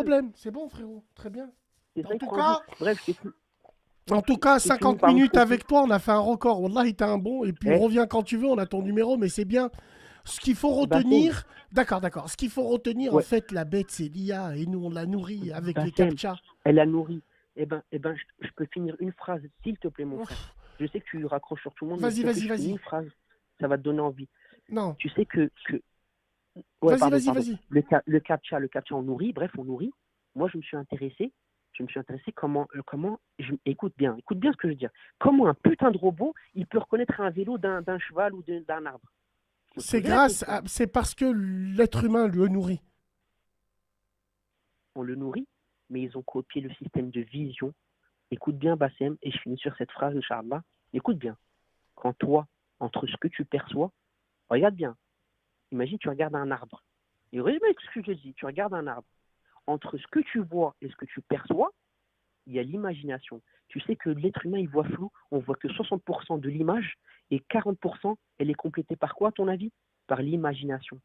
problème. C'est bon, frérot. Très bien. C'est ça, En il tout prend un jour. cas, Bref, en tout cas, je t'ai fini 50 par me minutes chauffer. avec toi, on a fait un record. Wallah, t'es un bon. Et puis, Eh, reviens quand tu veux, on a ton numéro, mais c'est bien. Ce qu'il faut Bassem, retenir, d'accord, d'accord. Ce qu'il faut retenir, en ouais, fait, la bête, c'est l'IA. Et nous, on la nourrit avec les Bassem, captchas. elle a nourri. Je peux finir une phrase, s'il te plaît, mon frère. Ouf. Je sais que tu raccroches sur tout le monde, mais s'il Vas-y, te plaît, vas-y, je finis vas-y. une phrase. Ça va te donner envie. Non. Tu sais ouais, Vas-y, pardon, vas-y, pardon. vas-y. Le captcha, on nourrit. Bref, on nourrit. Moi, je me suis intéressé. Je me suis intéressé écoute bien ce que je veux dire. Comment un putain de robot, il peut reconnaître un vélo d'un cheval ou d'un arbre. Il faut se C'est poser la grâce question. à, c'est parce que l'être humain le nourrit. On le nourrit, mais ils ont copié le système de vision. Écoute bien, Bassem, et je finis sur cette phrase, Inch'Allah. Écoute bien. Quand toi, entre ce que tu perçois, regarde bien. Imagine, tu regardes un arbre. Et regarde bien ce que je te dis. Tu regardes un arbre. Entre ce que tu vois et ce que tu perçois, il y a l'imagination. Tu sais que l'être humain, il voit flou, on voit que 60% de l'image et 40%, elle est complétée par quoi, à ton avis? Par l'imagination.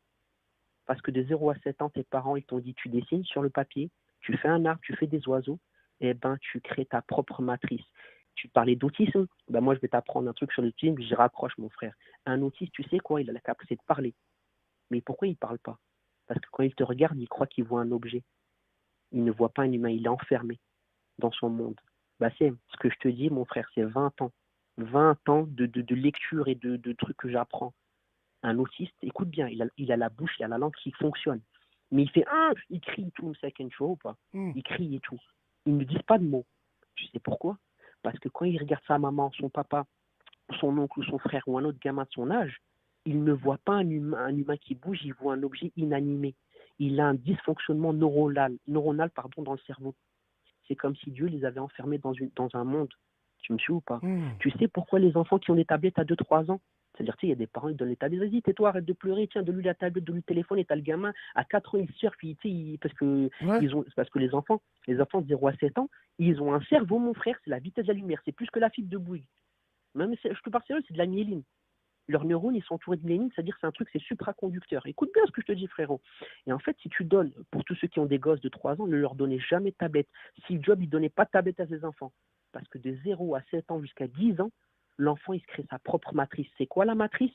Parce que de 0 à 7 ans, tes parents, ils t'ont dit, tu dessines sur le papier, tu fais un arbre, tu fais des oiseaux, et ben, tu crées ta propre matrice. Tu parlais d'autisme, ben moi, je vais t'apprendre un truc sur l'autisme, j'y raccroche, mon frère. Un autiste, tu sais quoi? Il a la capacité de parler. Mais pourquoi il ne parle pas? Parce que quand il te regarde, il croit qu'il voit un objet. Il ne voit pas un humain, il est enfermé dans son monde. Bah, c'est ce que je te dis, mon frère, c'est 20 ans. 20 ans de lecture et de trucs que j'apprends. Un autiste, écoute bien, il a la bouche, il a la langue qui fonctionne. Mais il fait il crie tout, c'est quelque chose ou pas? Hmm. Il crie et tout. Ils ne disent pas de mots. Tu sais pourquoi? Parce que quand il regarde sa maman, son papa, son oncle ou son frère ou un autre gamin de son âge, il ne voit pas un humain qui bouge, il voit un objet inanimé. Il a un dysfonctionnement neuronal dans le cerveau. C'est comme si Dieu les avait enfermés dans un monde. Tu me suis ou pas? Hmm. Tu sais pourquoi les enfants qui ont des tablettes à 2 3 ans, c'est-à-dire, tu sais, il y a des parents qui donnent les tablettes, vas-y, tais-toi, arrête de pleurer, tiens, donne-lui la tablette, donne-lui le téléphone, et t'as le gamin, à 4 ans, il surfe, tu sais, Ouais. parce que les enfants de 0 à 7 ans, ils ont un cerveau, mon frère, c'est la vitesse de la lumière, c'est plus que la fibre de Bouygues. Même, je te parle sérieux, c'est de la myéline. Leurs neurones, ils sont entourés de myéline, c'est-à-dire que c'est un truc, c'est supraconducteur. Écoute bien ce que je te dis, frérot. Et en fait, si tu donnes, pour tous ceux qui ont des gosses de 3 ans, ne leur donnez jamais de tablette. Si Job, il donnait pas de tablette à ses enfants. Parce que de 0 à 7 ans jusqu'à 10 ans, l'enfant, il se crée sa propre matrice. C'est quoi la matrice?